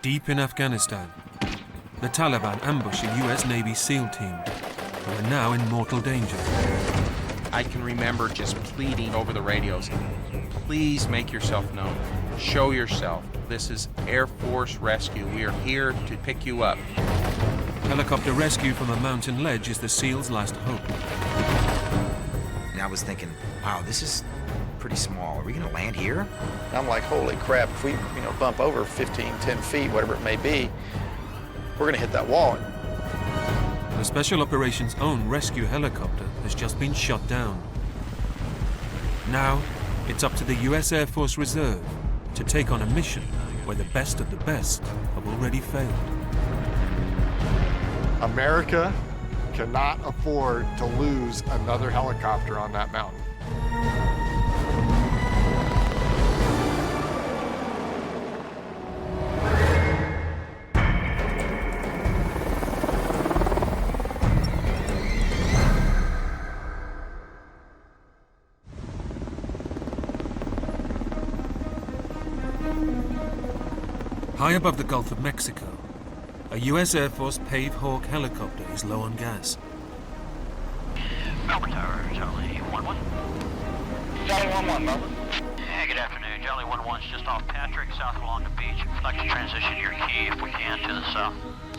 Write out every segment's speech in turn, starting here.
Deep in Afghanistan, the Taliban ambush a US Navy SEAL team who are now in mortal danger. I can remember just pleading over the radios, please make yourself known, show yourself. This is Air Force Rescue. We are here to pick you up. Helicopter rescue from a mountain ledge is the SEALs' last hope. And I was thinking, wow, this is pretty small. Are we gonna land here? I'm like, holy crap, if we bump over 15, 10 feet, whatever it may be, we're gonna hit that wall. The Special Operations' own rescue helicopter has just been shot down. Now, it's up to the US Air Force Reserve to take on a mission where the best of the best have already failed. America cannot afford to lose another helicopter on that mountain. High above the Gulf of Mexico, a US Air Force Pave Hawk helicopter is low on gas. Melbourne Tower, Charlie 11. Charlie 11, Melbourne. Yeah, good afternoon. Charlie 11's just off Patrick, south along the beach. I'd like to transition your key, if we can, to the south.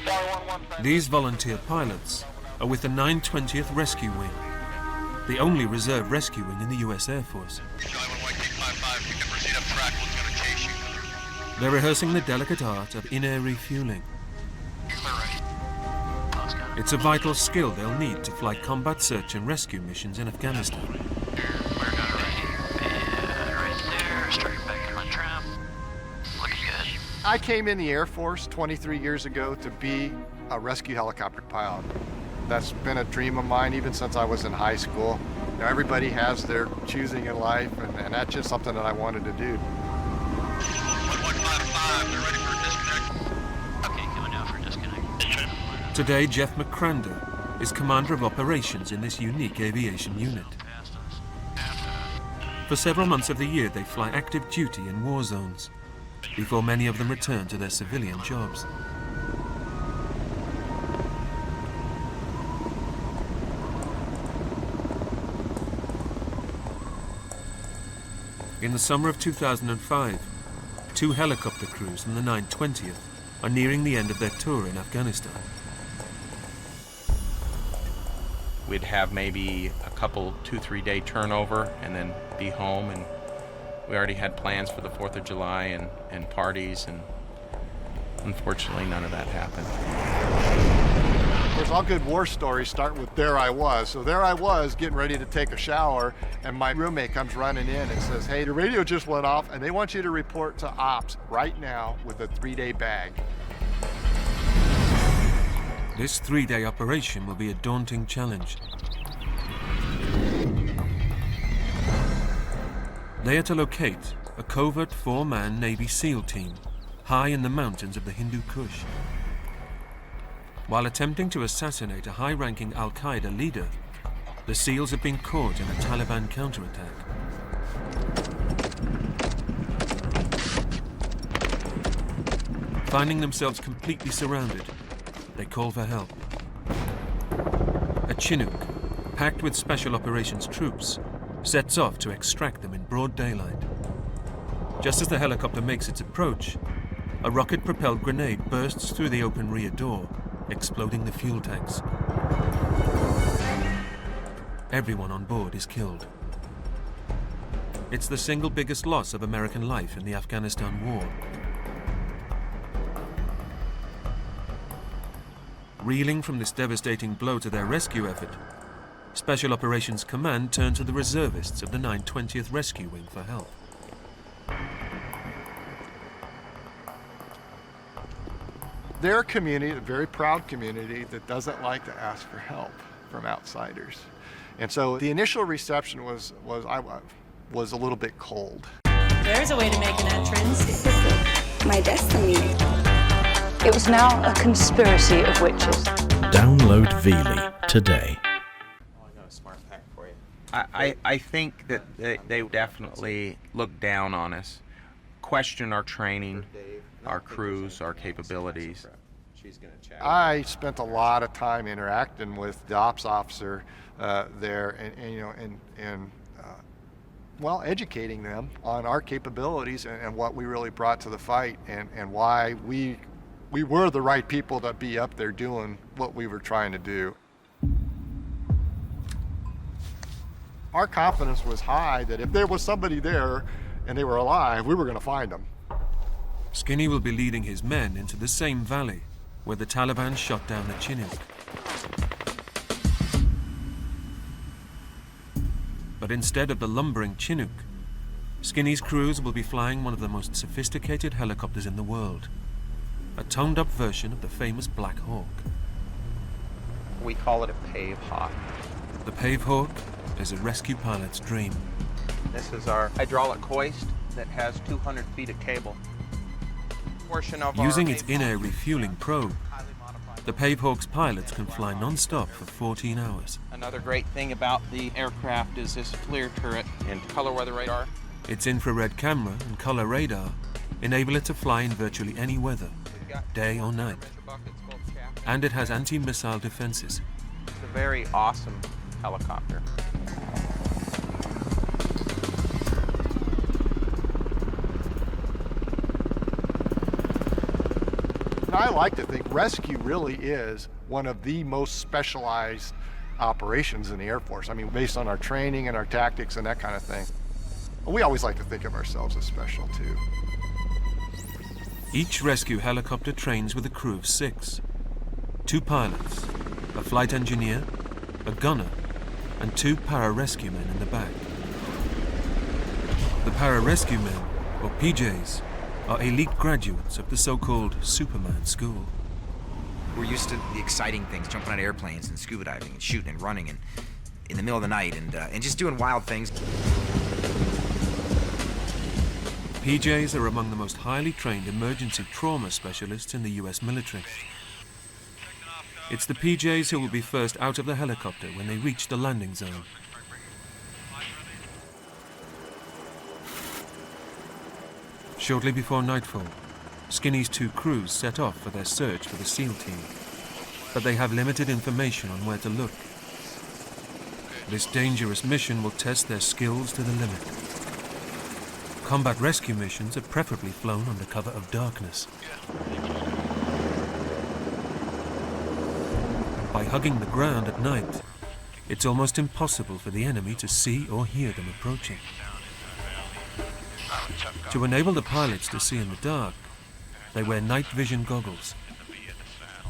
Charlie 11. These volunteer pilots are with the 920th Rescue Wing, the only reserve rescue wing in the US Air Force. Charlie 11, King 55, you can proceed up track. We're going to chase you. They're rehearsing the delicate art of in-air refueling. It's a vital skill they'll need to fly combat search and rescue missions in Afghanistan. I came in the Air Force 23 years ago to be a rescue helicopter pilot. That's been a dream of mine even since I was in high school. Everybody has their choosing in life, and that's just something that I wanted to do. 1155, they're ready for a disconnect. Okay, coming down for a disconnect. Today, Jeff McCrander is commander of operations in this unique aviation unit. For several months of the year, they fly active duty in war zones before many of them return to their civilian jobs. In the summer of 2005, 2 helicopter crews from the 920th are nearing the end of their tour in Afghanistan. We'd have maybe a couple, 2-3 day turnover and then be home, and we already had plans for the 4th of July and parties, and unfortunately none of that happened. Of course, all good war stories start with there I was. So there I was getting ready to take a shower, and my roommate comes running in and says, hey, the radio just went off and they want you to report to ops right now with a 3-day bag. This 3-day operation will be a daunting challenge. They are to locate a covert 4-man Navy SEAL team high in the mountains of the Hindu Kush. While attempting to assassinate a high-ranking Al-Qaeda leader, the SEALs have been caught in a Taliban counterattack. Finding themselves completely surrounded, they call for help. A Chinook, packed with Special Operations troops, sets off to extract them in broad daylight. Just as the helicopter makes its approach, a rocket-propelled grenade bursts through the open rear door, exploding the fuel tanks. Everyone on board is killed. It's the single biggest loss of American life in the Afghanistan war. Reeling from this devastating blow to their rescue effort, Special Operations Command turned to the reservists of the 920th Rescue Wing for help. They're a community, a very proud community, that doesn't like to ask for help from outsiders. And so the initial reception was a little bit cold. There's a way to make an entrance. This is my destiny. It was now a conspiracy of witches. Download Veely today. Oh, I got a smart pack for you. I think that they definitely look down on us. question our training, our crews, our capabilities. I spent a lot of time interacting with the ops officer there, and well, educating them on our capabilities and what we really brought to the fight, and why we were the right people to be up there doing what we were trying to do. Our confidence was high that if there was somebody there and they were alive, we were going to find them. Skinny will be leading his men into the same valley where the Taliban shot down a Chinook. But instead of the lumbering Chinook, Skinny's crews will be flying one of the most sophisticated helicopters in the world, a toned-up version of the famous Black Hawk. We call it a Pave Hawk. The Pave Hawk is a rescue pilot's dream. This is our hydraulic hoist that has 200 feet of cable. Using its in-air refueling probe, the Pave Hawk's pilots can fly non-stop for 14 hours. Another great thing about the aircraft is this FLIR turret and color weather radar. Its infrared camera and color radar enable it to fly in virtually any weather, day or night. And it has anti-missile defenses. It's a very awesome helicopter. I like to think rescue really is one of the most specialized operations in the Air Force. I mean, based on our training and our tactics and that kind of thing. We always like to think of ourselves as special too. Each rescue helicopter trains with a crew of 6. 2 pilots, a flight engineer, a gunner, and 2 para-rescue men in the back. The para-rescue men, or PJs, are elite graduates of the so-called Superman School. We're used to the exciting things, jumping out of airplanes and scuba diving and shooting and running and in the middle of the night and just doing wild things. PJs are among the most highly trained emergency trauma specialists in the US military. It's the PJs who will be first out of the helicopter when they reach the landing zone. Shortly before nightfall, Skinny's 2 crews set off for their search for the SEAL team, but they have limited information on where to look. This dangerous mission will test their skills to the limit. Combat rescue missions are preferably flown under cover of darkness. By hugging the ground at night, it's almost impossible for the enemy to see or hear them approaching. To enable the pilots to see in the dark, they wear night vision goggles.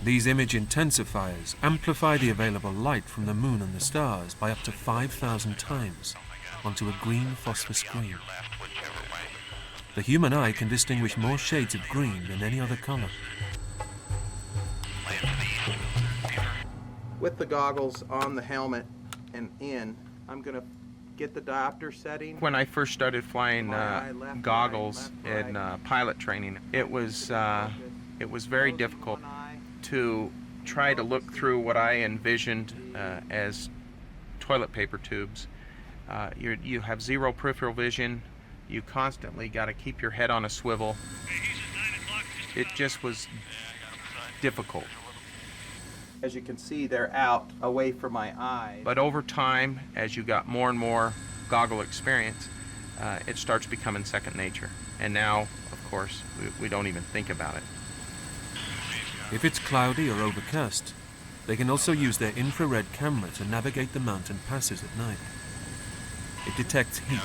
These image intensifiers amplify the available light from the moon and the stars by up to 5,000 times onto a green phosphor screen. The human eye can distinguish more shades of green than any other color. With the goggles on the helmet and in, I'm going to get the diopter setting. When I first started flying goggles in pilot training, it was very difficult to try to look through what I envisioned as toilet paper tubes. You have zero peripheral vision. You constantly got to keep your head on a swivel. It just was difficult. As you can see, they're out away from my eyes. But over time, as you got more and more goggle experience, it starts becoming second nature. And now, of course, we don't even think about it. If it's cloudy or overcast, they can also use their infrared camera to navigate the mountain passes at night. It detects heat,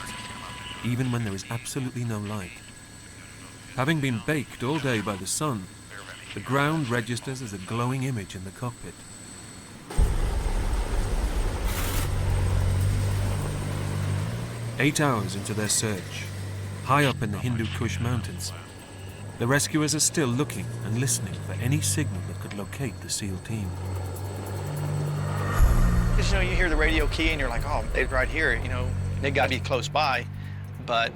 even when there is absolutely no light. Having been baked all day by the sun, the ground registers as a glowing image in the cockpit. Eight hours into their search, high up in the Hindu Kush mountains, the rescuers are still looking and listening for any signal that could locate the SEAL team. Because, you hear the radio key and you're like, oh, they're right here, they got to be close by. But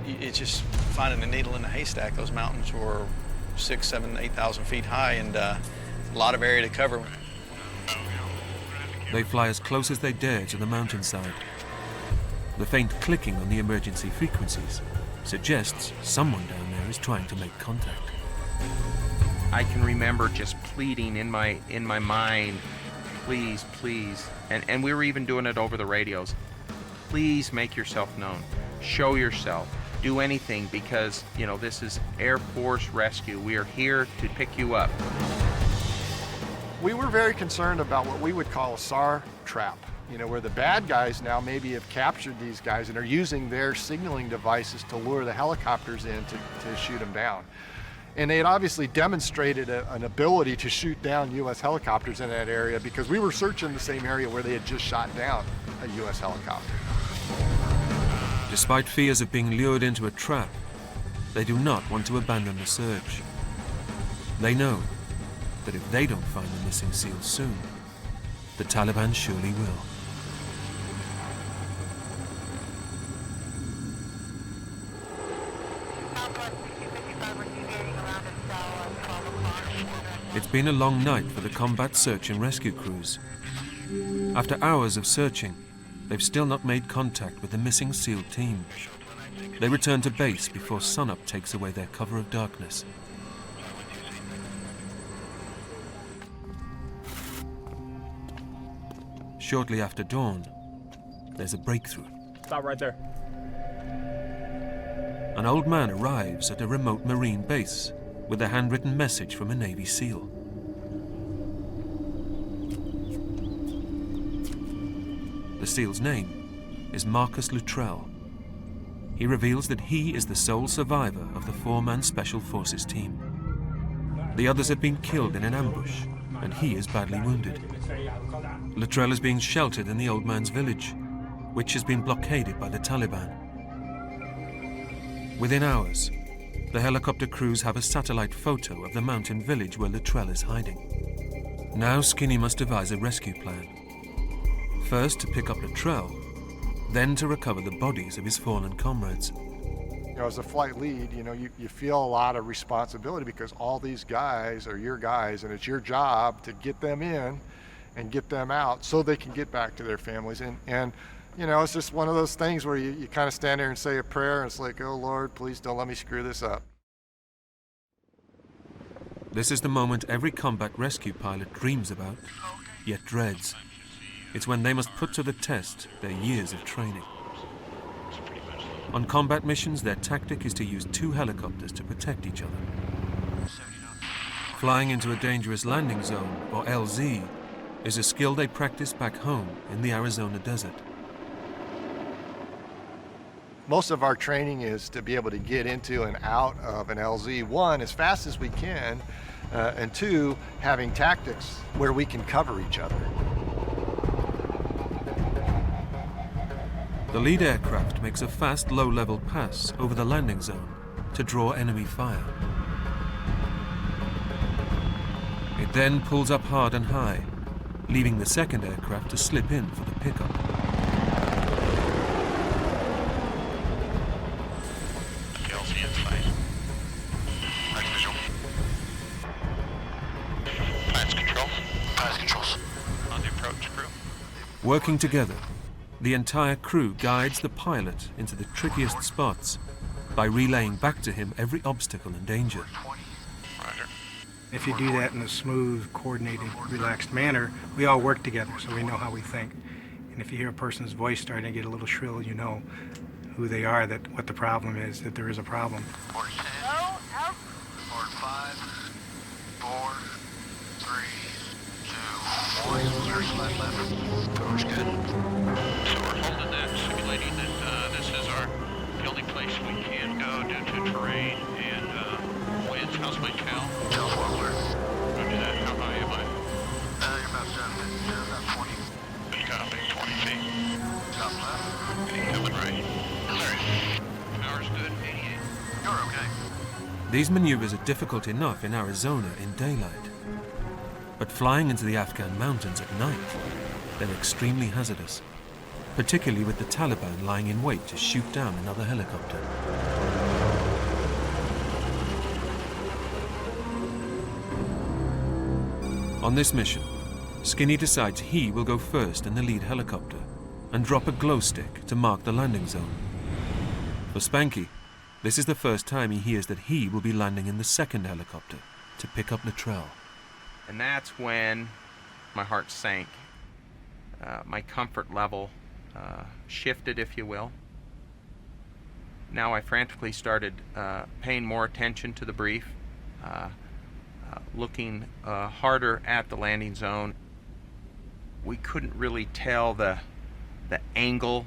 it's just finding a needle in a haystack. Those mountains were 6,000, 7,000, 8,000 feet high and a lot of area to cover. They fly as close as they dare to the mountainside. The faint clicking on the emergency frequencies suggests someone down there is trying to make contact. I can remember just pleading in my mind, please, please, and we were even doing it over the radios. Please make yourself known. Show yourself. Do anything, because, you know, this is Air Force rescue. We are here to pick you up. We were very concerned about what we would call a SAR trap, you know, where the bad guys now maybe have captured these guys and are using their signaling devices to lure the helicopters in to shoot them down. And they had obviously demonstrated an ability to shoot down U.S. helicopters in that area, because we were searching the same area where they had just shot down a U.S. helicopter. Despite fears of being lured into a trap, they do not want to abandon the search. They know that if they don't find the missing SEALs soon, the Taliban surely will. It's been a long night for the combat search and rescue crews. After hours of searching, they've still not made contact with the missing SEAL team. They return to base before sunup takes away their cover of darkness. Shortly after dawn, there's a breakthrough. Stop right there. An old man arrives at a remote Marine base with a handwritten message from a Navy SEAL. The SEAL's name is Luttrell. He reveals that he is the sole survivor of the 4-man Special Forces team. The others had been killed in an ambush, and he is badly wounded. Luttrell is being sheltered in the old man's village, which has been blockaded by the Taliban. Within hours, the helicopter crews have a satellite photo of the mountain village where Luttrell is hiding. Now Skinny must devise a rescue plan. First to pick up Luttrell, then to recover the bodies of his fallen comrades. You know, as a flight lead, you know, you feel a lot of responsibility, because all these guys are your guys, and it's your job to get them in and get them out so they can get back to their families. And you know, it's just one of those things where you kind of stand there and say a prayer, and it's like, oh Lord, please don't let me screw this up. This is the moment every combat rescue pilot dreams about, yet dreads. It's when they must put to the test their years of training. On combat missions, their tactic is to use 2 helicopters to protect each other. Flying into a dangerous landing zone, or LZ, is a skill they practice back home in the Arizona desert. Most of our training is to be able to get into and out of an LZ, 1, as fast as we can, and 2, having tactics where we can cover each other. The lead aircraft makes a fast, low-level pass over the landing zone to draw enemy fire. It then pulls up hard and high, leaving the second aircraft to slip in for the pickup. LZ in sight. Nice visual. Pilots control. Pilots controls. On the approach, crew. Working together, the entire crew guides the pilot into the trickiest spots by relaying back to him every obstacle and danger. If you do that in a smooth, coordinated, relaxed manner, we all work together, so we know how we think. And if you hear a person's voice starting to get a little shrill, you know who they are, that what the problem is, that there is a problem. Board 10. Out. Board 5, 4, 3, 2, 1. Clear left. Coverage good. So we're holding that, simulating that this is the only place we can go due to terrain and winds. How's my cal? Cal 4 clear. Roger that. How high am I? You're about 20. Good copy. 20 feet. Top left. Coming right. Clear. Power's good. 88. You're okay. These maneuvers are difficult enough in Arizona in daylight. But flying into the Afghan mountains at night, they're extremely hazardous, particularly with the Taliban lying in wait to shoot down another helicopter. On this mission, Skinny decides he will go first in the lead helicopter and drop a glow stick to mark the landing zone. For Spanky, This is the first time he hears that he will be landing in the second helicopter to pick up Luttrell. And that's when my heart sank. My comfort level shifted, if you will. Now I frantically started paying more attention to the brief, looking harder at the landing zone. We couldn't really tell the angle.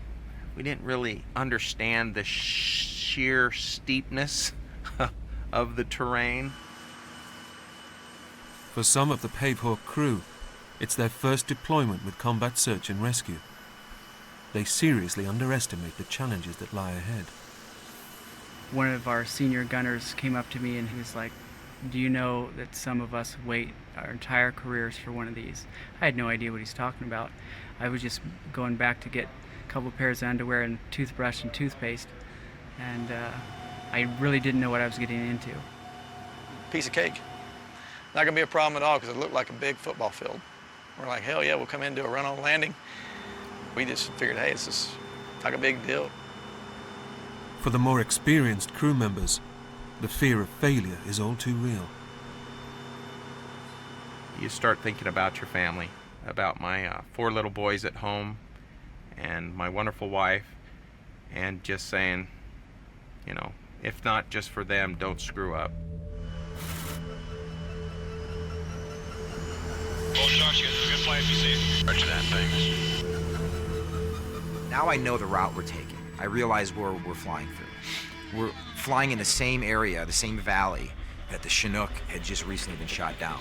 We didn't really understand the sheer steepness of the terrain. For some of the Pavehawk crew, it's their first deployment with combat search and rescue. They seriously underestimate the challenges that lie ahead. One of our senior gunners came up to me and he was like, "Do you know that some of us wait our entire careers for one of these?" I had no idea what he's talking about. I was just going back to get a couple pairs of underwear and toothbrush and toothpaste, and I really didn't know what I was getting into. Piece of cake. Not gonna be a problem at all because it looked like a big football field. We're like, hell yeah, we'll come in and do a run-on landing. We just figured, hey, it's just like a big deal. For the more experienced crew members, the fear of failure is all too real. You start thinking about your family, about my 4 little boys at home and my wonderful wife, and just saying, you know, if not just for them, don't screw up. Now I know the route we're taking. I realize where we're flying through. We're flying in the same area, the same valley that the Chinook had just recently been shot down.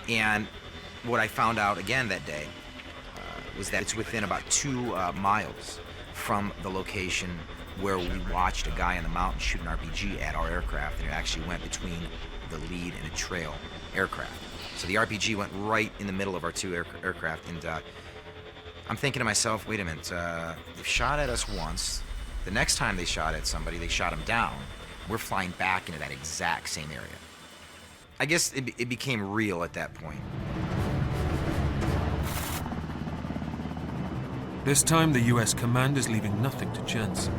And what I found out again that day was that it's within about 2 miles from the location where we watched a guy on the mountain shoot an RPG at our aircraft, and it actually went between the lead and a trail aircraft. So the RPG went right in the middle of our 2 aircraft, and I'm thinking to myself, wait a minute, they've shot at us once. The next time they shot at somebody, they shot them down. We're flying back into that exact same area. I guess it became real at that point. This time, the US command is leaving nothing to chance.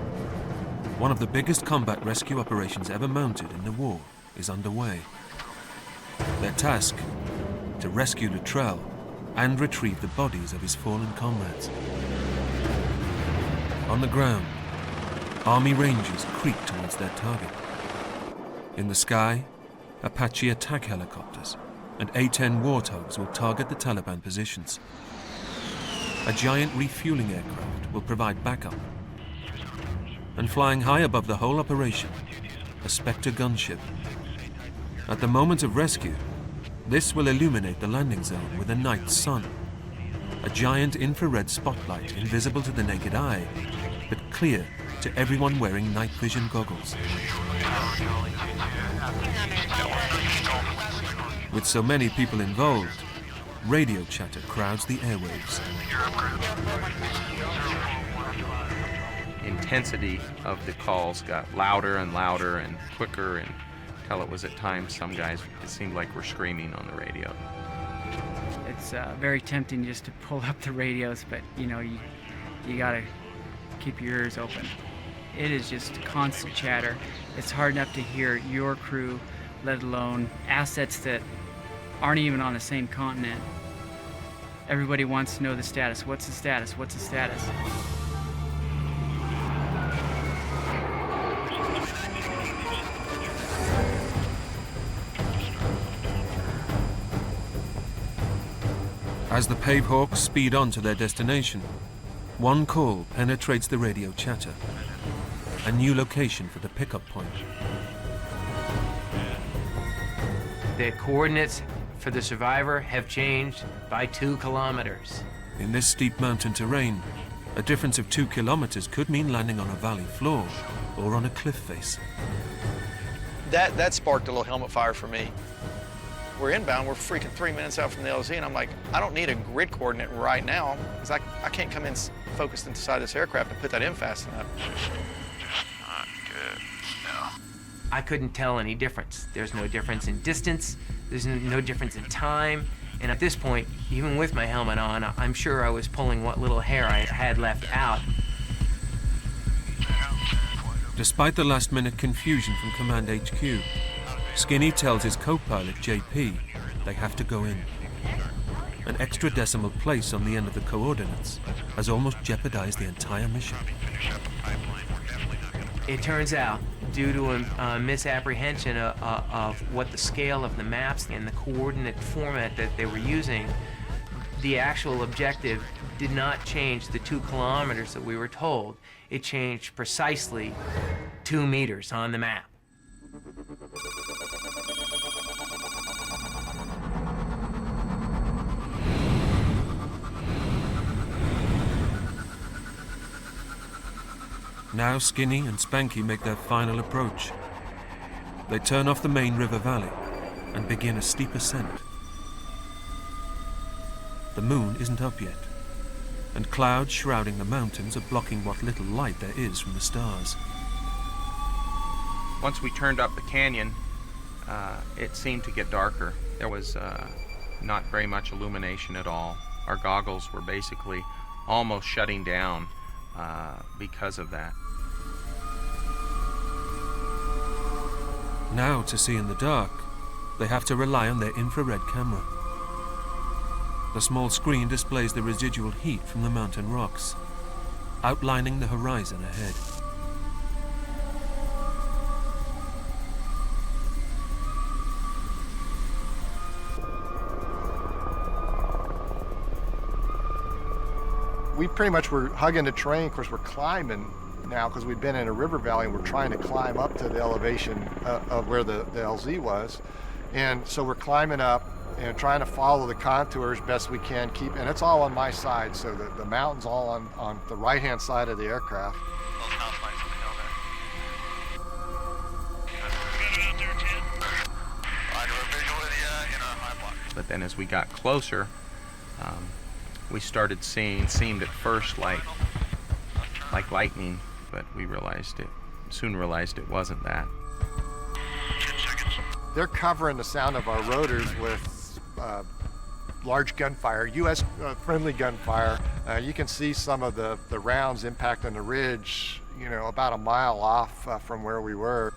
One of the biggest combat rescue operations ever mounted in the war is underway. Their task, to rescue Luttrell and retrieve the bodies of his fallen comrades. On the ground, Army Rangers creep towards their target. In the sky, Apache attack helicopters and A-10 Warthogs will target the Taliban positions. A giant refueling aircraft will provide backup. And flying high above the whole operation, a Spectre gunship. At the moment of rescue, this will illuminate the landing zone with a night sun. A giant infrared spotlight invisible to the naked eye, but clear to everyone wearing night vision goggles. With so many people involved, radio chatter crowds the airwaves. Intensity of the calls got louder and louder and quicker, and until it was at times some guys, it seemed like were screaming on the radio. It's very tempting just to pull up the radios, but you know, you gotta keep your ears open. It is just constant chatter. It's hard enough to hear your crew, let alone assets that aren't even on the same continent. Everybody wants to know the status. What's the status? What's the status? As the Pavehawks speed on to their destination, one call penetrates the radio chatter. A new location for the pickup point. The coordinates for the survivor have changed by 2 kilometers. In this steep mountain terrain, a difference of 2 kilometers could mean landing on a valley floor or on a cliff face. That sparked a little helmet fire for me. We're inbound, we're freaking 3 minutes out from the LZ, and I'm like, I don't need a grid coordinate right now, because I can't come in focused inside this aircraft and put that in fast enough. Not good. No. I couldn't tell any difference. There's no difference in distance, there's no difference in time, and at this point, even with my helmet on, I'm sure I was pulling what little hair I had left out. Despite the last-minute confusion from Command HQ, Skinny tells his co-pilot JP they have to go in. An extra decimal place on the end of the coordinates has almost jeopardized the entire mission. It turns out, due to a misapprehension of what the scale of the maps and the coordinate format that they were using, the actual objective did not change the 2 kilometers that we were told. It changed precisely 2 meters on the map. Now Skinny and Spanky make their final approach. They turn off the main river valley and begin a steep ascent. The moon isn't up yet, and clouds shrouding the mountains are blocking what little light there is from the stars. Once we turned up the canyon, it seemed to get darker. There was not very much illumination at all. Our goggles were basically almost shutting down because of that. Now, to see in the dark, they have to rely on their infrared camera. The small screen displays the residual heat from the mountain rocks, outlining the horizon ahead. We pretty much were hugging the terrain. Of course, we're climbing now because we've been in a river valley and we're trying to climb up to the elevation of where the LZ was. And so we're climbing up and trying to follow the contours best we can, and it's all on my side, so the mountain's all on the right-hand side of the aircraft. But then as we got closer, we started seemed at first like lightning, but we soon realized it wasn't that. They're covering the sound of our rotors with large gunfire, U.S. Friendly gunfire. You can see some of the rounds impacting the ridge, about a mile off from where we were.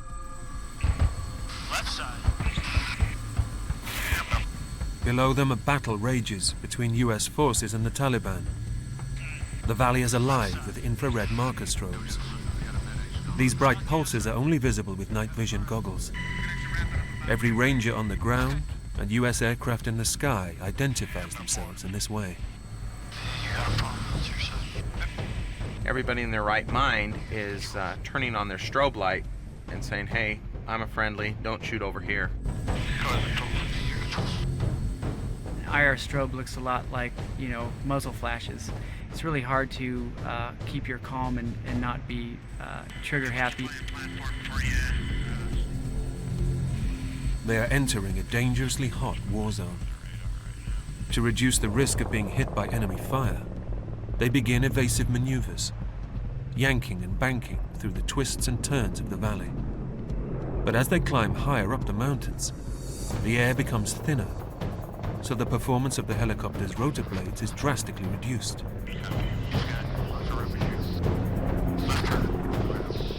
Left side. Below them, a battle rages between U.S. forces and the Taliban. The valley is alive with infrared marker strobes. These bright pulses are only visible with night vision goggles. Every ranger on the ground and U.S. aircraft in the sky identifies themselves in this way. Everybody in their right mind is turning on their strobe light and saying, "Hey, I'm a friendly, don't shoot over here." IR strobe looks a lot like, muzzle flashes. It's really hard to keep your calm and not be trigger happy. They are entering a dangerously hot war zone. To reduce the risk of being hit by enemy fire, they begin evasive maneuvers, yanking and banking through the twists and turns of the valley. But as they climb higher up the mountains, the air becomes thinner, so the performance of the helicopter's rotor blades is drastically reduced.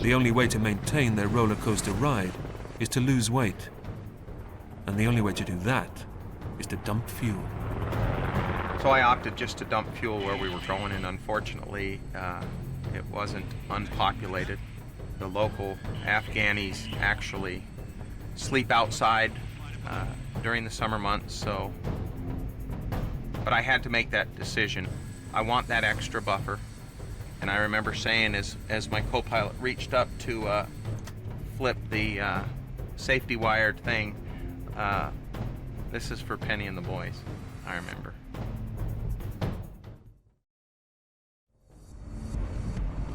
The only way to maintain their roller coaster ride is to lose weight. And the only way to do that is to dump fuel. So I opted just to dump fuel where we were going, and unfortunately, it wasn't unpopulated. The local Afghanis actually sleep outside during the summer months, but I had to make that decision. I want that extra buffer. And I remember saying as my co-pilot reached up to flip the safety wired thing, this is for Penny and the boys, I remember.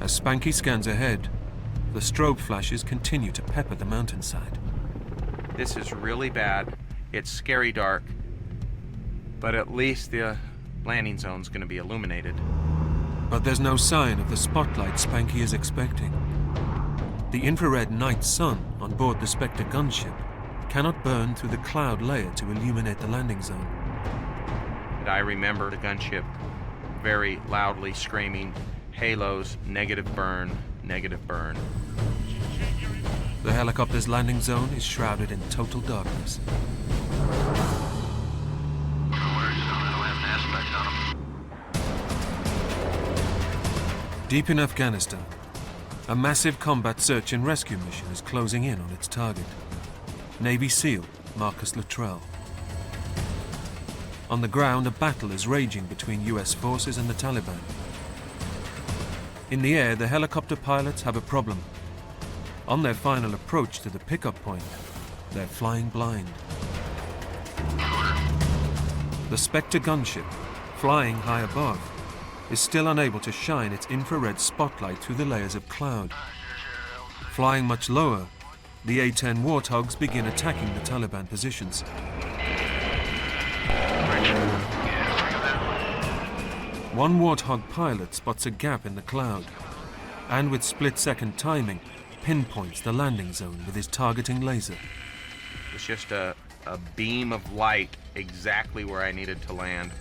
As Spanky scans ahead, the strobe flashes continue to pepper the mountainside. This is really bad. It's scary dark, but at least the landing zone's going to be illuminated. But there's no sign of the spotlight Spanky is expecting. The infrared night sun on board the Spectre gunship cannot burn through the cloud layer to illuminate the landing zone. And I remember the gunship very loudly screaming, "Halos, negative burn," negative burn. The helicopter's landing zone is shrouded in total darkness. Deep in Afghanistan, a massive combat search and rescue mission is closing in on its target, Navy SEAL Luttrell. On the ground, a battle is raging between US forces and the Taliban. In the air, the helicopter pilots have a problem. On their final approach to the pickup point, they're flying blind. The Spectre gunship, flying high above, is still unable to shine its infrared spotlight through the layers of cloud. Flying much lower, the A-10 Warthogs begin attacking the Taliban positions. One Warthog pilot spots a gap in the cloud, and with split-second timing, pinpoints the landing zone with his targeting laser. It's just a beam of light exactly where I needed to land.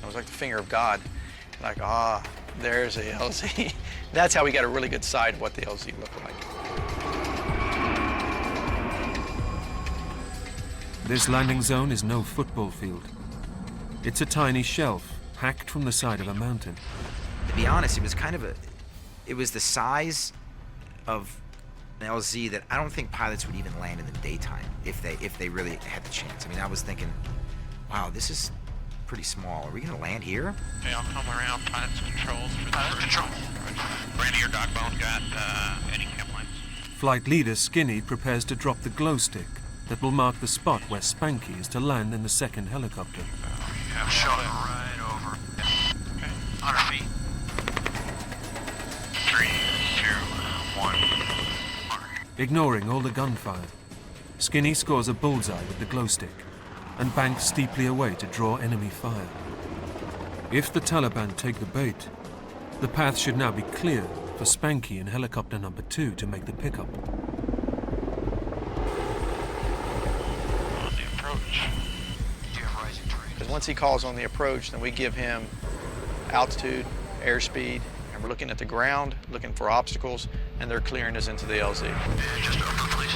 It was like the finger of God. Like, there's a LZ. That's how we got a really good sight of what the LZ looked like. This landing zone is no football field. It's a tiny shelf hacked from the side of a mountain. To be honest, it was it was the size of an LZ that I don't think pilots would even land in the daytime if they really had the chance. I mean, I was thinking, wow, this is pretty small. Are we going to land here? Okay, I'll come around pilots controls for the control. Brandy or Dogbone got any camp lines? Flight leader Skinny prepares to drop the glow stick that will mark the spot where Spanky is to land in the second helicopter. Yeah, shot it right over. Okay, 100 feet. 3, 2, 1. Mark. Ignoring all the gunfire, Skinny scores a bullseye with the glow stick and banks steeply away to draw enemy fire. If the Taliban take the bait, the path should now be clear for Spanky and helicopter number 2 to make the pickup. On the approach. Do you have rising terrain? Because once he calls on the approach, then we give him altitude, airspeed, and we're looking at the ground, looking for obstacles, and they're clearing us into the LZ. Just open, please.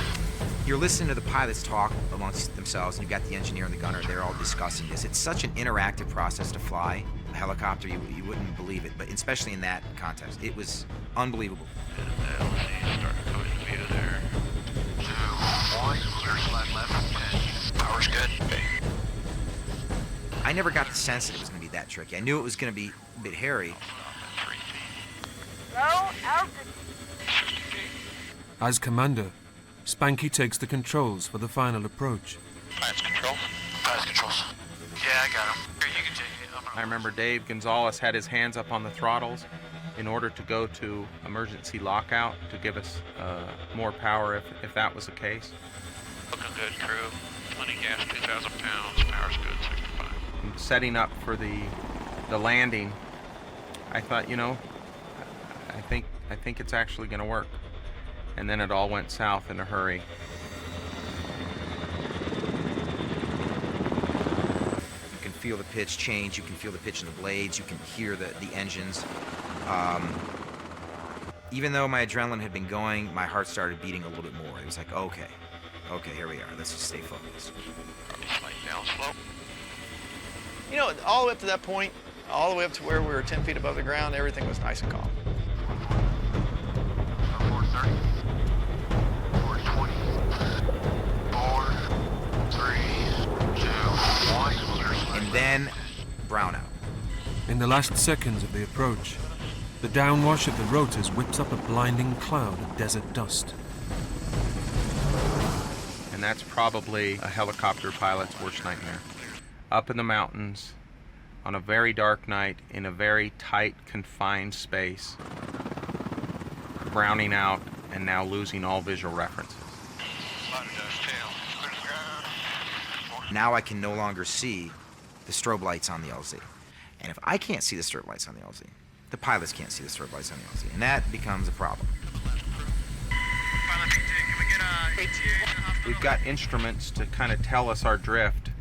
You're listening to the pilots talk amongst themselves, and you've got the engineer and the gunner. They're all discussing this. It's such an interactive process to fly a helicopter. You wouldn't believe it, but especially in that context, it was unbelievable. And the LZ starting to come into view there. 2, 1, clear slide left. Power's good. Okay. I never got the sense that it was going to be that tricky. I knew it was going to be a bit hairy. 3 feet. Low altitude. As commander, Spanky takes the controls for the final approach. Pilots control. Pilots controls. Yeah, I got him. Here, you can take it. I remember Dave Gonzalez had his hands up on the throttles in order to go to emergency lockout to give us more power if that was the case. Looking good, crew. Plenty gas, 2,000 pounds. Power's good, 65. And setting up for the landing, I thought, I think it's actually going to work. And then it all went south in a hurry. You can feel the pitch change. You can feel the pitch in the blades. You can hear the engines. Even though my adrenaline had been going, my heart started beating a little bit more. It was like, okay, here we are. Let's just stay focused. Slight down slope. All the way up to that point, all the way up to where we were 10 feet above the ground, everything was nice and calm. 430. 420. 4, 3, 2, 1. Clear slide. And then, brownout. In the last seconds of the approach, the downwash of the rotors whips up a blinding cloud of desert dust. And that's probably a helicopter pilot's worst nightmare. Up in the mountains, on a very dark night, in a very tight, confined space, browning out, and now losing all visual references. Now I can no longer see the strobe lights on the LZ. And if I can't see the strobe lights on the LZ, the pilots can't see the strobe lights on the LZ, and that becomes a problem. We've got instruments to kind of tell us our drift,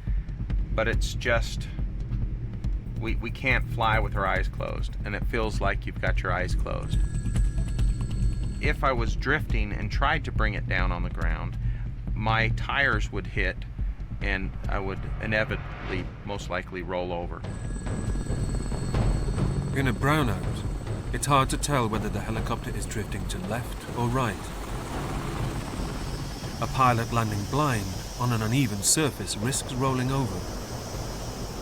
but it's just, we can't fly with our eyes closed, and it feels like you've got your eyes closed. if I was drifting and tried to bring it down on the ground, my tires would hit and I would inevitably, most likely, roll over. In a brownout, it's hard to tell whether the helicopter is drifting to left or right. A pilot landing blind on an uneven surface risks rolling over.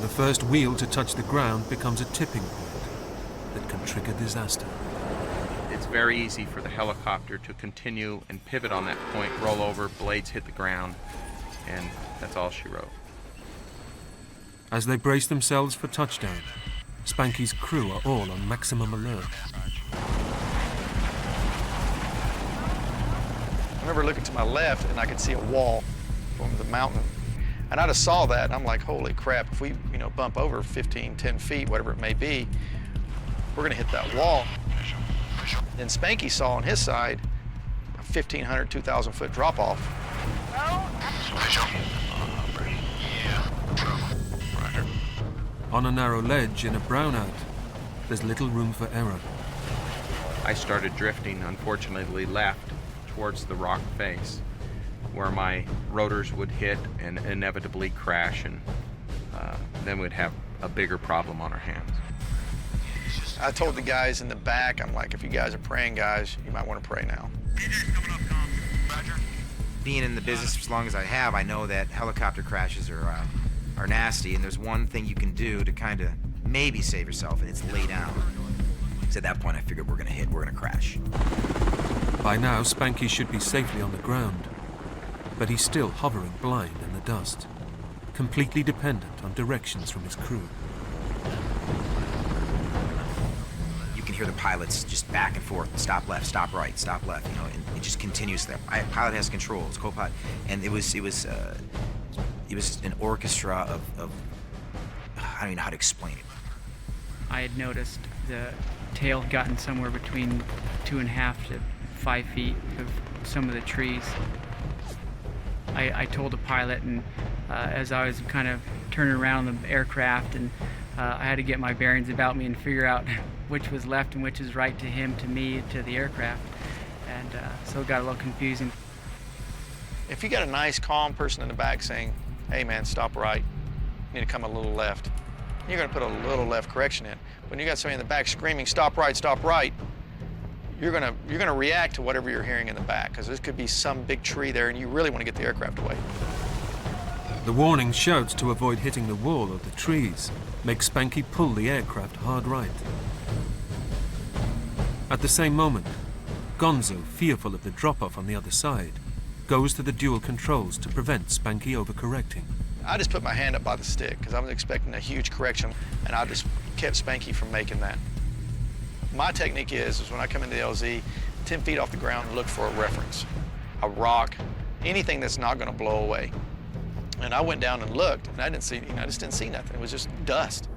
The first wheel to touch the ground becomes a tipping point that can trigger disaster. It's very easy for the helicopter to continue and pivot on that point, roll over, blades hit the ground, and that's all she wrote. As they brace themselves for touchdown, Spanky's crew are all on maximum alert. I remember looking to my left and I could see a wall from the mountain. And I just saw that and I'm like, holy crap, if we bump over 15, 10 feet, whatever it may be, we're gonna hit that wall. Then Spanky saw on his side a 1,500, 2,000 foot drop off. On a narrow ledge in a brownout, there's little room for error. I started drifting, unfortunately left, towards the rock face, where my rotors would hit and inevitably crash, and then we'd have a bigger problem on our hands. I told the guys in the back, I'm like, if you guys are praying, guys, you might want to pray now. Being in the business as long as I have, I know that helicopter crashes are nasty, and there's one thing you can do to kind of maybe save yourself, and it's lay down. So at that point, I figured we're gonna crash. By now, Spanky should be safely on the ground, but he's still hovering blind in the dust, completely dependent on directions from his crew. You can hear the pilots just back and forth, stop left, stop right, stop left, and it just continues. The pilot has controls, co-pilot, and it was an orchestra of I don't even know how to explain it. I had noticed the tail had gotten somewhere between 2.5 to 5 feet of some of the trees. I told the pilot, and as I was kind of turning around the aircraft, and I had to get my bearings about me and figure out which was left and which is right to him, to me, to the aircraft. And so it got a little confusing. If you got a nice, calm person in the back saying, hey man, stop right, you need to come a little left, you're gonna put a little left correction in. When you got somebody in the back screaming, stop right, you're gonna react to whatever you're hearing in the back, because there could be some big tree there and you really want to get the aircraft away. The warning shouts to avoid hitting the wall or the trees make Spanky pull the aircraft hard right. At the same moment, Gonzo, fearful of the drop-off on the other side, goes to the dual controls to prevent Spanky overcorrecting. I just put my hand up by the stick because I was expecting a huge correction, and I just kept Spanky from making that. My technique is when I come into the LZ, 10 feet off the ground, look for a reference, a rock, anything that's not going to blow away. And I went down and looked, and I just didn't see nothing. It was just dust.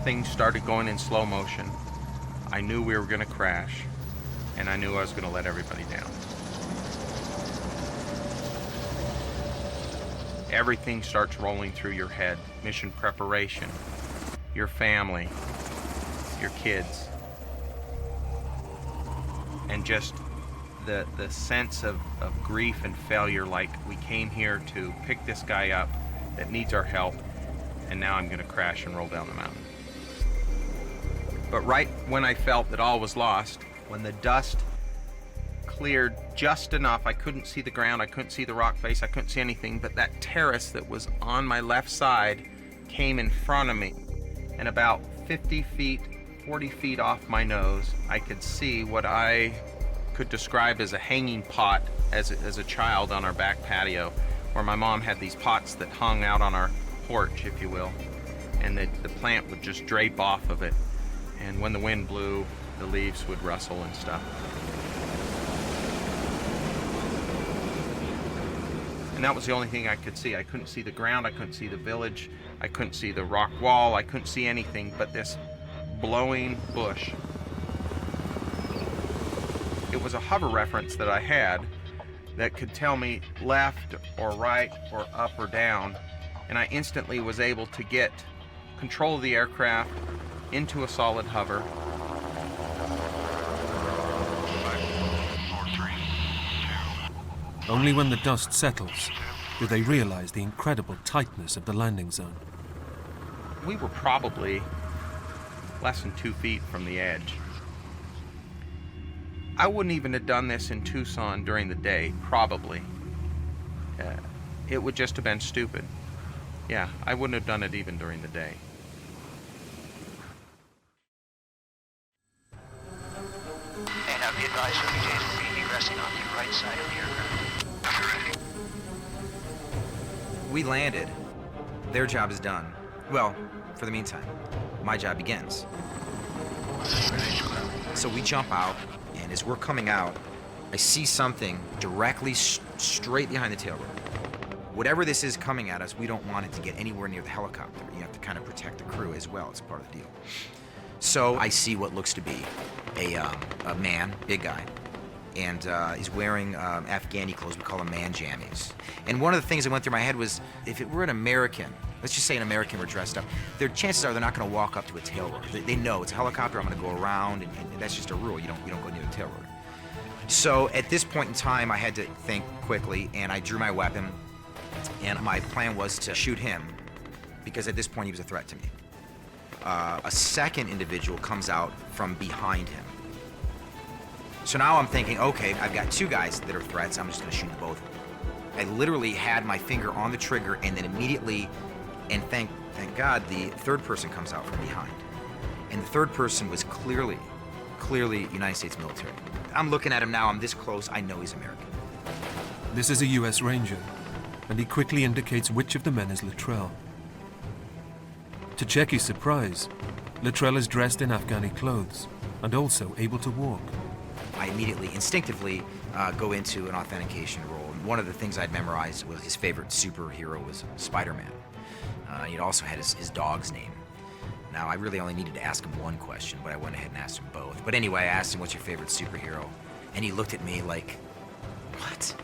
Things started going in slow motion. I knew we were going to crash, and I knew I was going to let everybody down. Everything starts rolling through your head. Mission preparation, your family, your kids, and just the sense of grief and failure, like we came here to pick this guy up that needs our help, and now I'm going to crash and roll down the mountain. But right when I felt that all was lost, when the dust cleared just enough, I couldn't see the ground, I couldn't see the rock face, I couldn't see anything, but that terrace that was on my left side came in front of me. And about 50 feet, 40 feet off my nose, I could see what I could describe as a hanging pot as a child on our back patio, where my mom had these pots that hung out on our porch, if you will, and the plant would just drape off of it. And when the wind blew, the leaves would rustle and stuff. And that was the only thing I could see. I couldn't see the ground, I couldn't see the village, I couldn't see the rock wall, I couldn't see anything but this blowing bush. It was a hover reference that I had that could tell me left or right or up or down, and I instantly was able to get control of the aircraft into a solid hover. Only when the dust settles do they realize the incredible tightness of the landing zone. We were probably less than 2 feet from the edge. I wouldn't even have done this in Tucson during the day, probably. It would just have been stupid. Yeah, I wouldn't have done it even during the day. And I'll be advised that PJs will be egressing on the right side of the aircraft. We landed. Their job is done. Well, for the meantime, my job begins. So we jump out, and as we're coming out, I see something directly straight behind the tail rope. Whatever this is coming at us, we don't want it to get anywhere near the helicopter. You have to kind of protect the crew as well. It's part of the deal. So I see what looks to be a man, big guy, and he's wearing Afghani clothes. We call them man jammies. And one of the things that went through my head was, if it were an American, let's just say an American were dressed up, their chances are they're not going to walk up to a tail rotor. They know it's a helicopter. I'm going to go around, and that's just a rule. You don't go near the tail rotor. So at this point in time, I had to think quickly, and I drew my weapon, and my plan was to shoot him, because at this point he was a threat to me. A second individual comes out from behind him. So now I'm thinking, okay, I've got two guys that are threats. I'm just going to shoot both of them. I literally had my finger on the trigger, and then immediately, and thank God, the third person comes out from behind. And the third person was clearly United States military. I'm looking at him now. I'm this close. I know he's American. This is a U.S. Ranger, and he quickly indicates which of the men is Luttrell. To check his surprise, Luttrell is dressed in Afghani clothes and also able to walk. I immediately, instinctively, go into an authentication role. And one of the things I'd memorized was his favorite superhero was Spider-Man. He also had his dog's name. Now, I really only needed to ask him one question, but I went ahead and asked him both. But anyway, I asked him, what's your favorite superhero? And he looked at me like, what?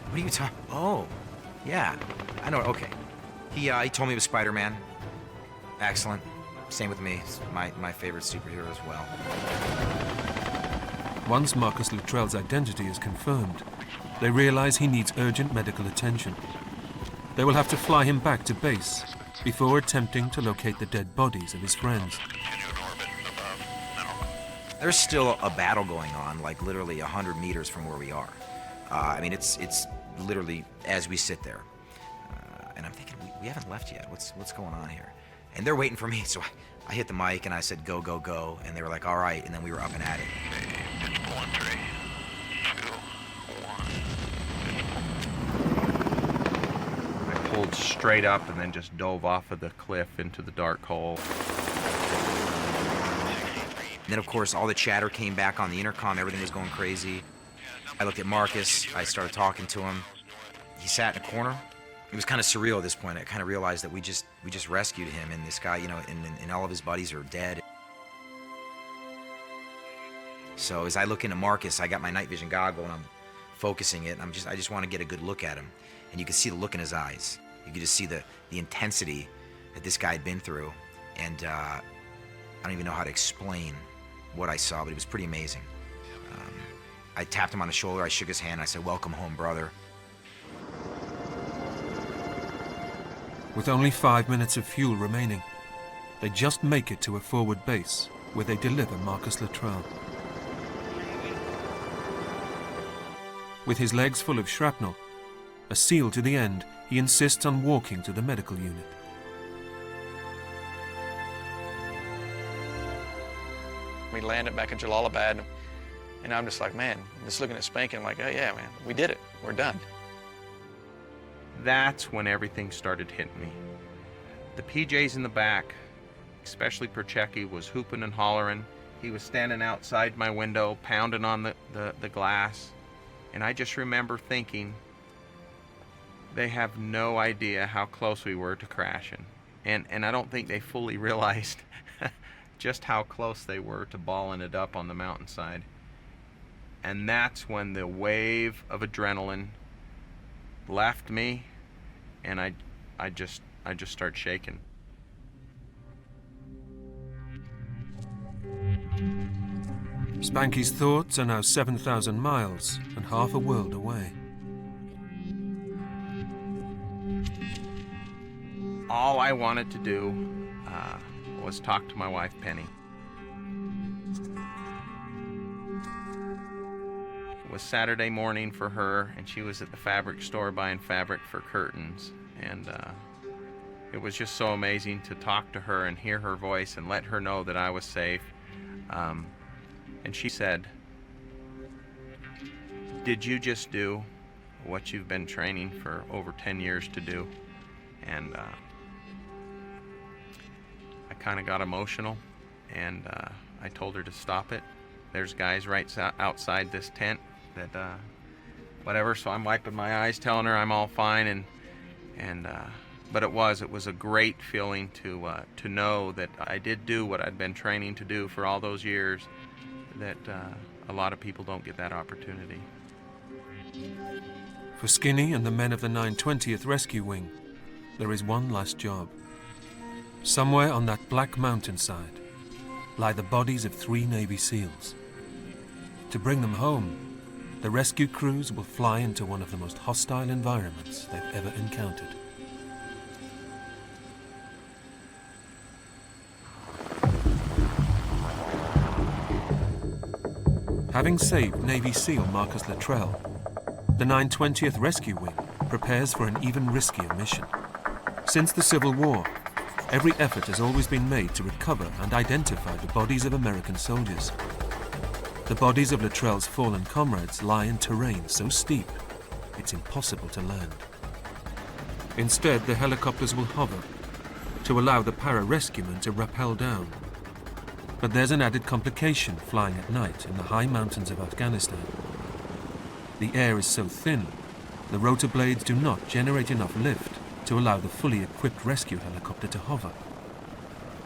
What are you talking? Oh, yeah, I know, okay. He told me it was Spider-Man. Excellent. Same with me. It's my favorite superhero as well. Once Marcus Luttrell's identity is confirmed, they realize he needs urgent medical attention. They will have to fly him back to base before attempting to locate the dead bodies of his friends. There's still a battle going on, like literally 100 meters from where we are. I mean, it's literally as we sit there. And I'm thinking, we haven't left yet. What's going on here? And they're waiting for me, so I hit the mic and I said, go, go, go. And they were like, all right. And then we were up and at it. Okay, 1, 3, 2, 1. I pulled straight up and then just dove off of the cliff into the dark hole. And then, of course, all the chatter came back on the intercom. Everything was going crazy. I looked at Marcus. I started talking to him. He sat in a corner. It was kind of surreal at this point. I kind of realized that we just rescued him, and this guy, you know, and all of his buddies are dead. So as I look into Marcus, I got my night vision goggle and I'm focusing it. And I just want to get a good look at him, and you can see the look in his eyes. You can just see the intensity that this guy had been through, and I don't even know how to explain what I saw, but it was pretty amazing. I tapped him on the shoulder. I shook his hand. I said, "Welcome home, brother." With only 5 minutes of fuel remaining, they just make it to a forward base where they deliver Marcus Luttrell. With his legs full of shrapnel, a SEAL to the end, he insists on walking to the medical unit. We landed back in Jalalabad, and I'm just like, man, just looking at Spankin', like, oh yeah, man, we did it. We're done. That's when everything started hitting me. The PJs in the back, especially Perchecki, was hooping and hollering. He was standing outside my window, pounding on the glass. And I just remember thinking, they have no idea how close we were to crashing. And I don't think they fully realized just how close they were to balling it up on the mountainside. And that's when the wave of adrenaline left me, and I just started shaking. Spanky's thoughts are now 7,000 miles and half a world away. All I wanted to do was talk to my wife, Penny. It was Saturday morning for her, and she was at the fabric store buying fabric for curtains. And it was just so amazing to talk to her and hear her voice and let her know that I was safe. And she said, "Did you just do what you've been training for over 10 years to do?" And I kind of got emotional, and I told her to stop it. There's guys right outside this tent that whatever, so I'm wiping my eyes telling her I'm all fine, but it was a great feeling to know that I did do what I'd been training to do for all those years, that a lot of people don't get that opportunity. For Skinny and the men of the 920th Rescue Wing, there is one last job. Somewhere on that black mountainside lie the bodies of 3 Navy SEALs. To bring them home, the rescue crews will fly into one of the most hostile environments they've ever encountered. Having saved Navy SEAL Marcus Luttrell, the 920th Rescue Wing prepares for an even riskier mission. Since the Civil War, every effort has always been made to recover and identify the bodies of American soldiers. The bodies of Luttrell's fallen comrades lie in terrain so steep, it's impossible to land. Instead, the helicopters will hover to allow the para-rescuemen to rappel down. But there's an added complication flying at night in the high mountains of Afghanistan. The air is so thin, the rotor blades do not generate enough lift to allow the fully equipped rescue helicopter to hover.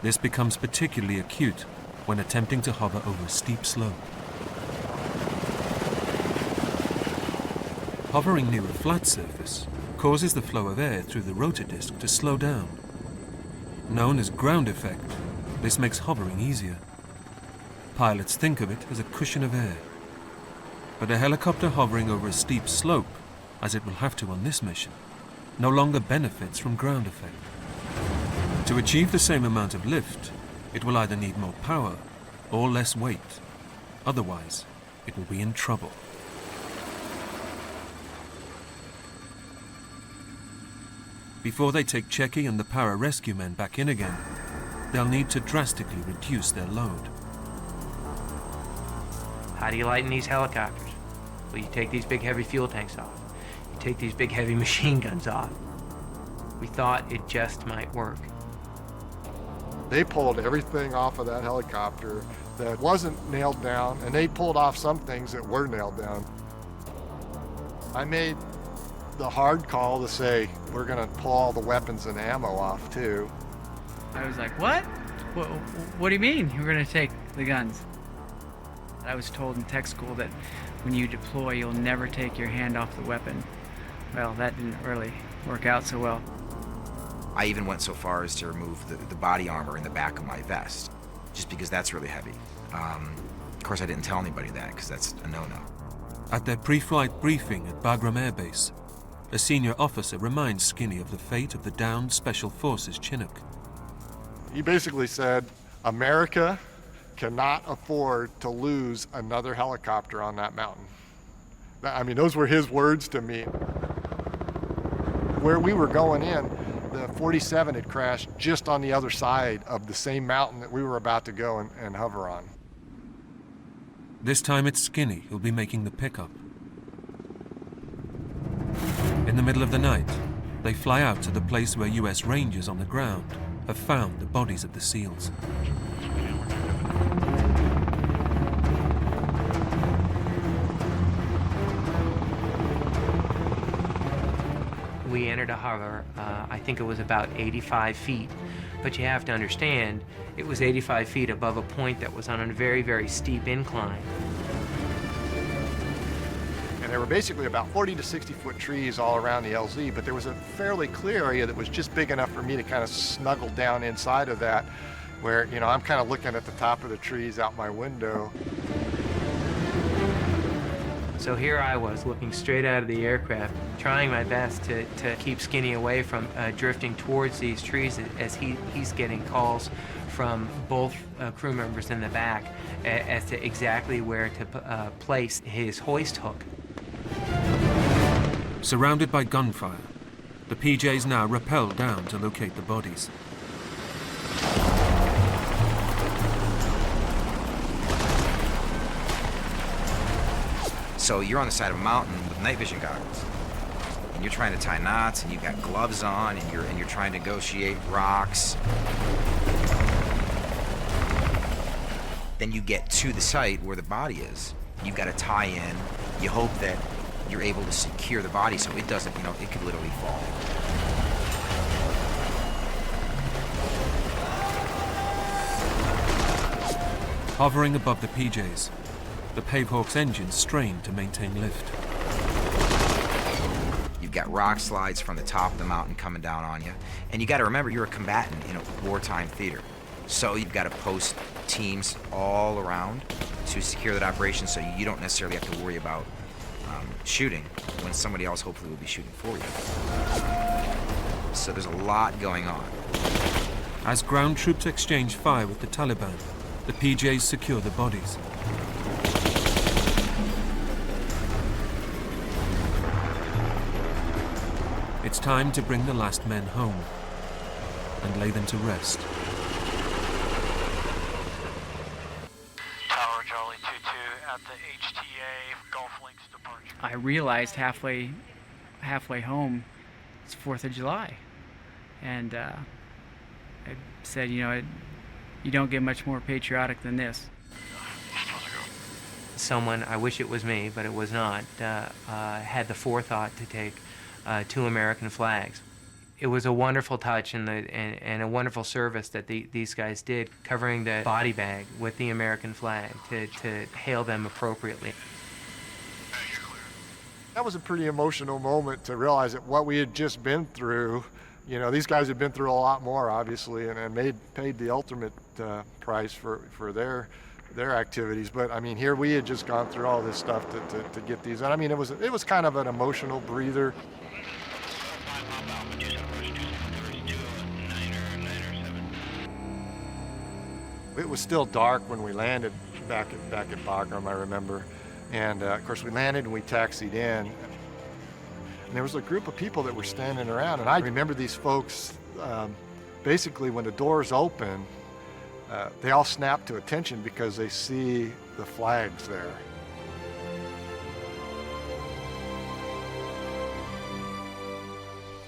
This becomes particularly acute when attempting to hover over a steep slope. Hovering near a flat surface causes the flow of air through the rotor disc to slow down. Known as ground effect, this makes hovering easier. Pilots think of it as a cushion of air. But a helicopter hovering over a steep slope, as it will have to on this mission, no longer benefits from ground effect. To achieve the same amount of lift, it will either need more power or less weight. Otherwise, it will be in trouble. Before they take Checky and the para-rescue men back in again, they'll need to drastically reduce their load. How do you lighten these helicopters? Well, you take these big heavy fuel tanks off. You take these big heavy machine guns off. We thought it just might work. They pulled everything off of that helicopter that wasn't nailed down, and they pulled off some things that were nailed down. I made the hard call to say, we're gonna pull all the weapons and ammo off too. I was like, what? What do you mean you're going to take the guns? I was told in tech school that when you deploy, you'll never take your hand off the weapon. Well, that didn't really work out so well. I even went so far as to remove the body armor in the back of my vest, just because that's really heavy. Of course, I didn't tell anybody that, because that's a no-no. At their pre-flight briefing at Bagram Air Base, a senior officer reminds Skinny of the fate of the downed Special Forces Chinook. He basically said, America cannot afford to lose another helicopter on that mountain. I mean, those were his words to me. Where we were going in, the 47 had crashed just on the other side of the same mountain that we were about to go and hover on. This time it's Skinny who'll be making the pickup. In the middle of the night, they fly out to the place where US Rangers on the ground have found the bodies of the SEALs. We entered a hover, I think it was about 85 feet, but you have to understand, it was 85 feet above a point that was on a very, very steep incline. And there were basically about 40 to 60 foot trees all around the LZ, but there was a fairly clear area that was just big enough for me to kind of snuggle down inside of that, where, you know, I'm kind of looking at the top of the trees out my window. So here I was looking straight out of the aircraft, trying my best to keep Skinny away from drifting towards these trees as he's getting calls from both crew members in the back as to exactly where to place his hoist hook. Surrounded by gunfire, the PJs now rappel down to locate the bodies. So you're on the side of a mountain with night vision goggles, and you're trying to tie knots, and you've got gloves on, and you're trying to negotiate rocks. Then you get to the site where the body is. You've got to tie in. You hope that you're able to secure the body so it doesn't, it could literally fall. Hovering above the PJs, the Pavehawk's engines strain to maintain lift. You've got rock slides from the top of the mountain coming down on you. And you got to remember, you're a combatant in a wartime theater. So you've got to post teams all around to secure that operation so you don't necessarily have to worry about shooting when somebody else hopefully will be shooting for you. So there's a lot going on. As ground troops exchange fire with the Taliban, the PJs secure the bodies. It's time to bring the last men home and lay them to rest. Tower Charlie 22 at the HTA Gulf Links departure. I realized halfway home, it's 4th of July. And I said, you don't get much more patriotic than this. Someone, I wish it was me, but it was not, had the forethought to take 2 American flags. It was a wonderful touch and a wonderful service that these guys did, covering the body bag with the American flag to hail them appropriately. That was a pretty emotional moment to realize that what we had just been through, these guys had been through a lot more, obviously, and paid the ultimate price for their activities. But I mean, here we had just gone through all this stuff to get these. And I mean, it was kind of an emotional breather. It was still dark when we landed back at Bagram, I remember. And of course we landed and we taxied in. And there was a group of people that were standing around. And I remember these folks, basically when the doors open, they all snap to attention because they see the flags there.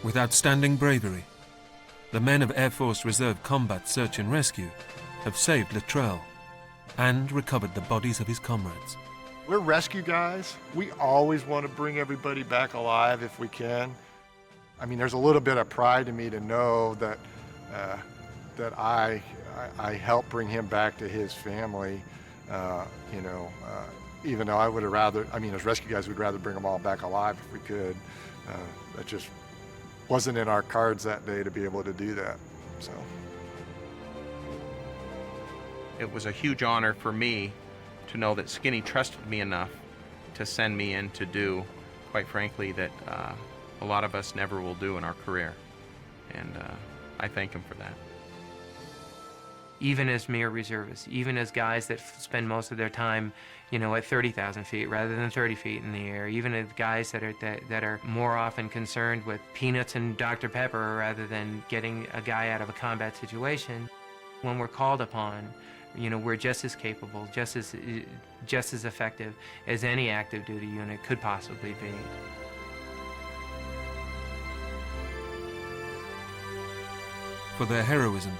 With outstanding bravery, the men of Air Force Reserve Combat Search and Rescue have saved Luttrell and recovered the bodies of his comrades. We're rescue guys. We always want to bring everybody back alive if we can. I mean, there's a little bit of pride in me to know that I helped bring him back to his family. Even though I would have rather, as rescue guys, we'd rather bring them all back alive if we could. That just wasn't in our cards that day to be able to do that. So. It was a huge honor for me to know that Skinny trusted me enough to send me in to do, quite frankly, that a lot of us never will do in our career. And I thank him for that. Even as mere reservists, even as guys that spend most of their time, at 30,000 feet rather than 30 feet in the air, even as guys that are more often concerned with peanuts and Dr. Pepper rather than getting a guy out of a combat situation, when we're called upon, we're just as capable, just as effective as any active duty unit could possibly be. For their heroism,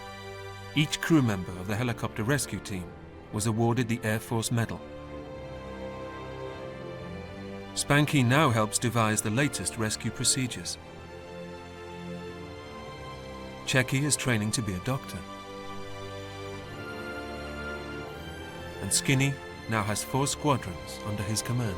each crew member of the helicopter rescue team was awarded the Air Force Medal. Spanky now helps devise the latest rescue procedures. Checky is training to be a doctor. And Skinny now has 4 squadrons under his command.